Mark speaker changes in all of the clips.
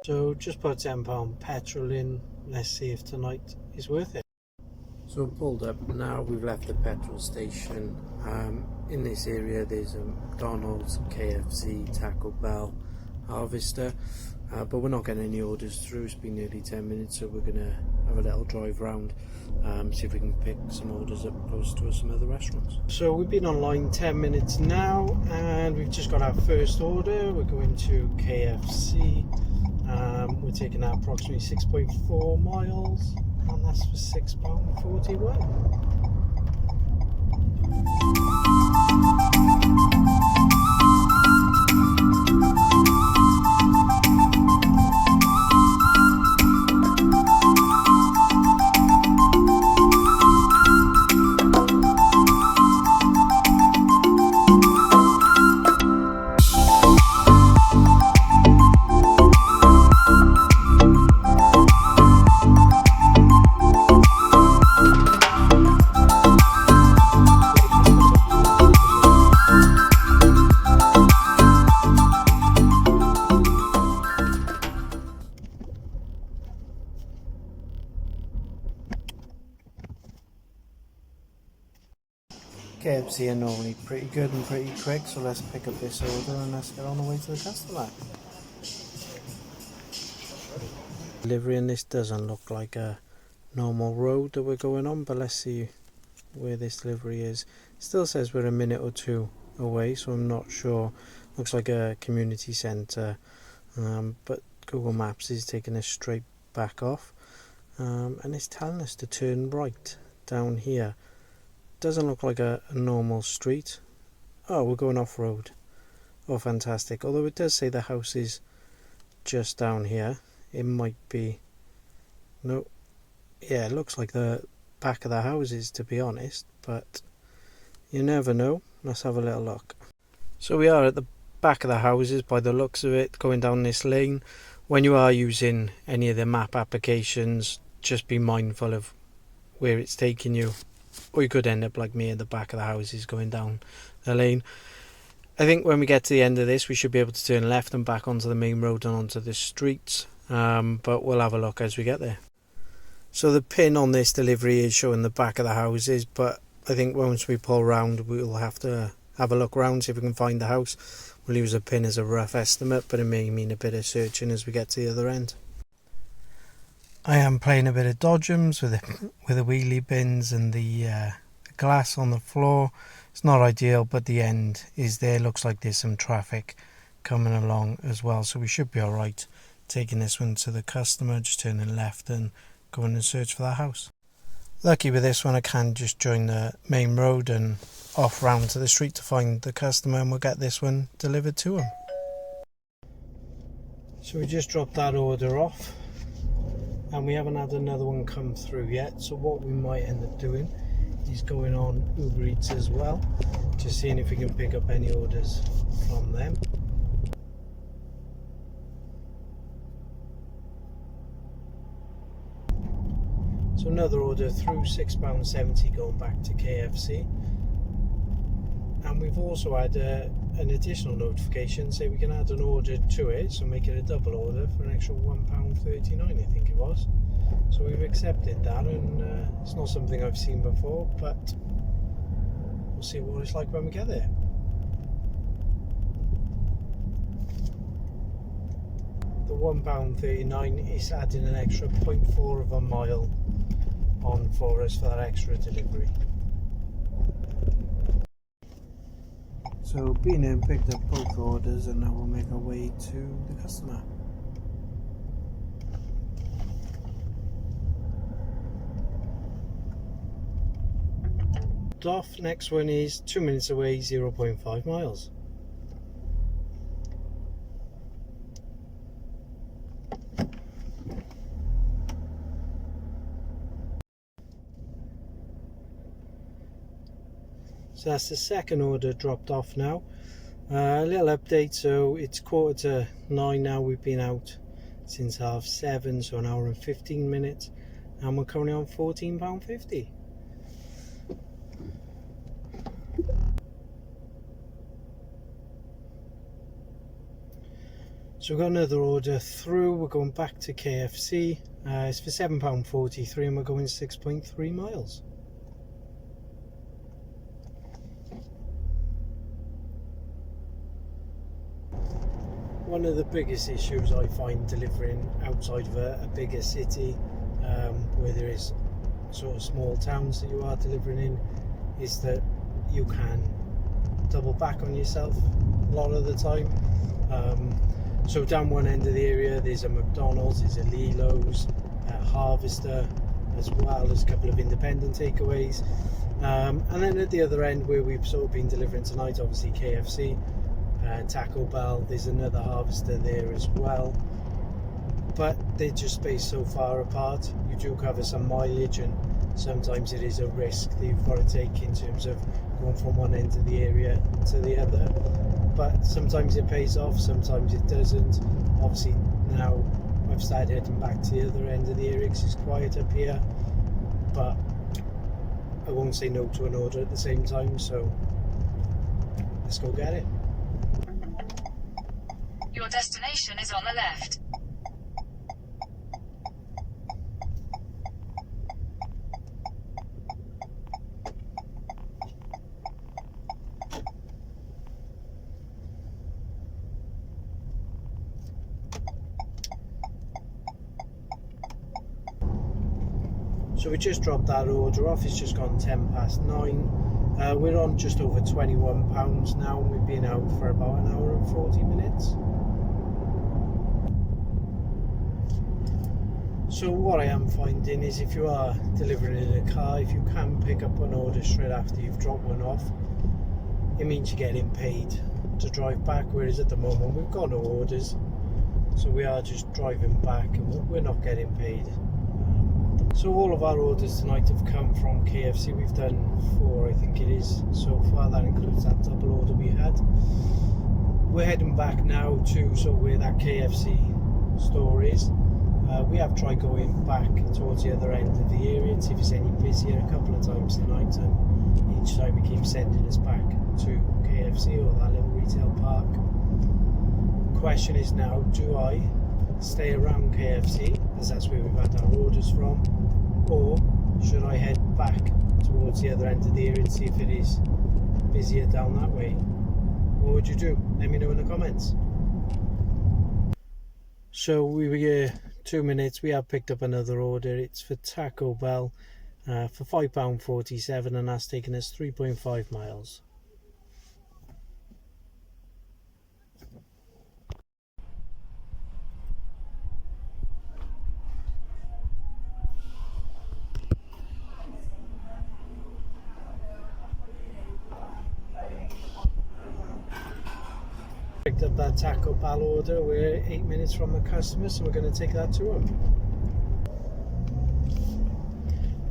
Speaker 1: So just put £10 petrol in. Let's see if tonight is worth it. So pulled up now. We've left the petrol station. In this area there's a McDonald's, KFC, Taco Bell, Harvester, but we're not getting any orders through. It's been nearly 10 minutes, so we're gonna have a little drive round, see if we can pick some orders up close to some other restaurants. So we've been online 10 minutes now, and we've just got our first order. We're going to KFC. We're taking out approximately 6.4 miles, and that's for £6.41. KFC are normally pretty good and pretty quick, so let's pick up this order and let's get on the way to the customer. Delivery, and this doesn't look like a normal road that we're going on, but let's see where this delivery is. It still says we're a minute or two away, so I'm not sure. Looks like a community centre, but Google Maps is taking us straight back off, and it's telling us to turn right down here. Doesn't look like a normal street. Oh, we're going off-road. Oh, fantastic. Although it does say the house is just down here. It might be... No. Yeah, it looks like the back of the houses, to be honest. But you never know. Let's have a little look. So we are at the back of the houses by the looks of it, going down this lane. When you are using any of the map applications, just be mindful of where it's taking you. Or you could end up like me at the back of the houses going down the lane. I think when we get to the end of this, we should be able to turn left and back onto the main road and onto the streets. But we'll have a look as we get there. So the pin on this delivery is showing the back of the houses, but I think once we pull round, we'll have to have a look around, see if we can find the house. We'll use a pin as a rough estimate, but it may mean a bit of searching as we get to the other end. I am playing a bit of dodgems with the wheelie bins and the glass on the floor. It's not ideal, but the end is there. Looks like there's some traffic coming along as well, so we should be alright taking this one to the customer, just turning left and going and search for that house. Lucky with this one, I can just join the main road and off round to the street to find the customer, and we'll get this one delivered to him. So we just dropped that order off, and we haven't had another one come through yet, so what we might end up doing is going on Uber Eats as well, just seeing if we can pick up any orders from them. So another order through, £6.70 going back to KFC. And we've also had an additional notification say we can add an order to it, so make it a double order for an extra £1.39, I think it was. So we've accepted that, and it's not something I've seen before, but we'll see what it's like when we get there. The £1.39 is adding an extra 0.4 of a mile on for us for that extra delivery. So been in, picked up both orders, and now we'll make our way to the customer. Off, next one is 2 minutes away, 0.5 miles. So that's the second order dropped off now. A little update, so it's 9:15 now. We've been out since 7:30, so an hour and 15 minutes, and we're currently on £14.50. So we've got another order through. We're going back to KFC. It's for £7.43 and we're going 6.3 miles. One of the biggest issues I find delivering outside of a bigger city, where there is sort of small towns that you are delivering in, is that you can double back on yourself a lot of the time. So down one end of the area there's a McDonald's, there's a Lilo's, a Harvester, as well as a couple of independent takeaways, and then at the other end where we've sort of been delivering tonight, obviously KFC, Taco Bell, there's another Harvester there as well, but they're just spaced so far apart. You do cover some mileage and sometimes it is a risk that you've got to take in terms of going from one end of the area to the other, but sometimes it pays off, sometimes it doesn't. Obviously now I've started heading back to the other end of the area because it's quiet up here, but I won't say no to an order at the same time, so let's go get it.
Speaker 2: Your destination is on the left.
Speaker 1: So we just dropped that order off. It's just gone 9:10. We're on just over £21 now. We've been out for about an hour and 40 minutes. So what I am finding is if you are delivering in a car, if you can pick up an order straight after you've dropped one off, it means you're getting paid to drive back, whereas at the moment we've got no orders, so we are just driving back and we're not getting paid. So all of our orders tonight have come from KFC. We've done 4, I think it is, so far. That includes that double order we had. We're heading back now to sort of where that KFC store is. We have tried going back towards the other end of the area and see if it's any busier a couple of times tonight, and each time it keeps sending us back to KFC or that little retail park. Question is now, do I stay around KFC, as that's where we've had our orders from, or should I head back towards the other end of the area and see if it is busier down that way? What would you do? Let me know in the comments. So we were here 2 minutes. We have picked up another order. It's for Taco Bell for £5.47 and that's taken us 3.5 miles. Picked up that Taco Bell order. We're 8 minutes from the customer, so we're going to take that to them.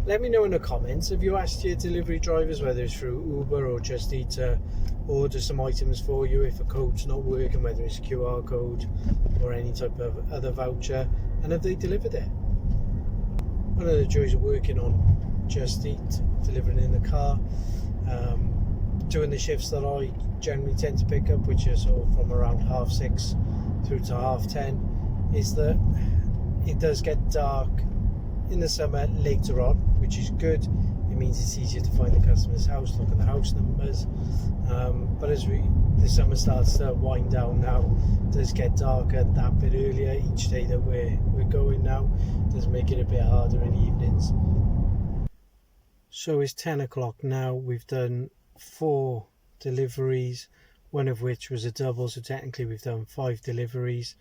Speaker 1: Let me know in the comments, have you asked your delivery drivers, whether it's through Uber or Just Eat, to order some items for you if a code's not working, whether it's a QR code or any type of other voucher, and have they delivered it? One of the joys of working on Just Eat, delivering in the car, doing the shifts that I generally tend to pick up, which are sort of from around 6:30 through to 10:30, is that it does get dark in the summer later on, which is good. It means it's easier to find the customer's house, look at the house numbers, but as the summer starts to wind down now, it does get darker that bit earlier each day that we're going now. It does make it a bit harder in the evenings. So it's 10 o'clock now. We've done 4 deliveries, one of which was a double, so technically we've done 5 deliveries.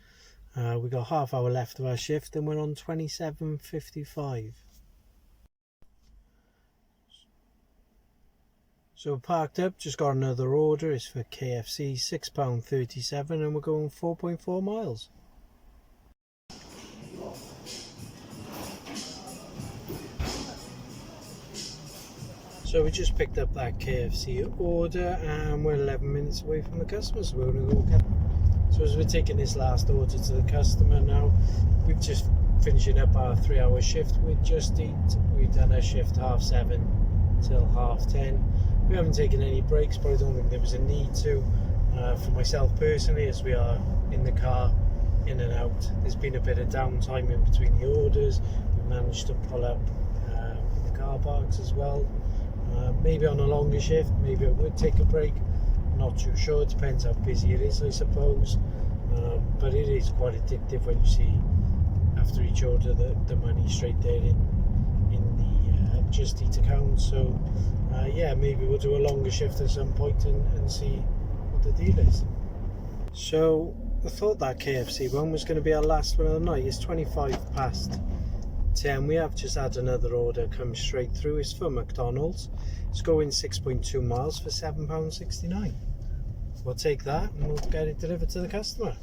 Speaker 1: We've got half hour left of our shift and we're on 27.55. So we're parked up, just got another order. It's for KFC, £6.37 and we're going 4.4 miles. So we just picked up that KFC order and we're 11 minutes away from the customer, so we're going to go get. So as we're taking this last order to the customer now, we've just finishing up our 3-hour shift with Just Eat. We've done a shift 7:30 till 10:30. We haven't taken any breaks, but I don't think there was a need to. For myself personally, as we are in the car in and out. There's been a bit of downtime in between the orders. We managed to pull up the car parks as well. Maybe on a longer shift, maybe I would take a break. Not too sure. It depends how busy it is, I suppose. But it is quite addictive when you see after each order the money straight there in the Just Eat account. So yeah, maybe we'll do a longer shift at some point and see what the deal is. So I thought that KFC one was going to be our last one of the night. It's 25 past 10. We have just had another order come straight through. It's for McDonald's. It's going 6.2 miles for £7.69. We'll take that and we'll get it delivered to the customer.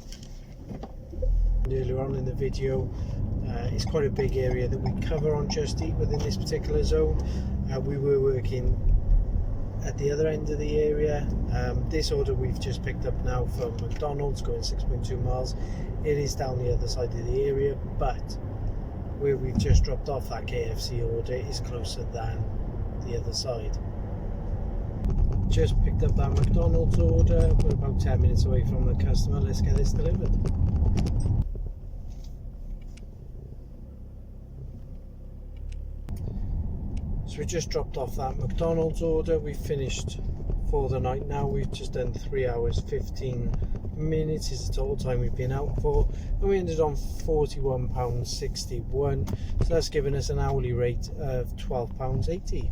Speaker 1: Earlier on in the video, it's quite a big area that we cover on Just Eat within this particular zone. We were working at the other end of the area. This order we've just picked up now from McDonald's, going 6.2 miles. It is down the other side of the area, but where we've just dropped off that KFC order is closer than the other side. Just picked up that McDonald's order. We're about 10 minutes away from the customer. Let's get this delivered. So we just dropped off that McDonald's order. We finished for the night now. We've just done 3 hours 15 minutes is the total time we've been out for, and we ended on £41.61. So that's given us an hourly rate of £12.80.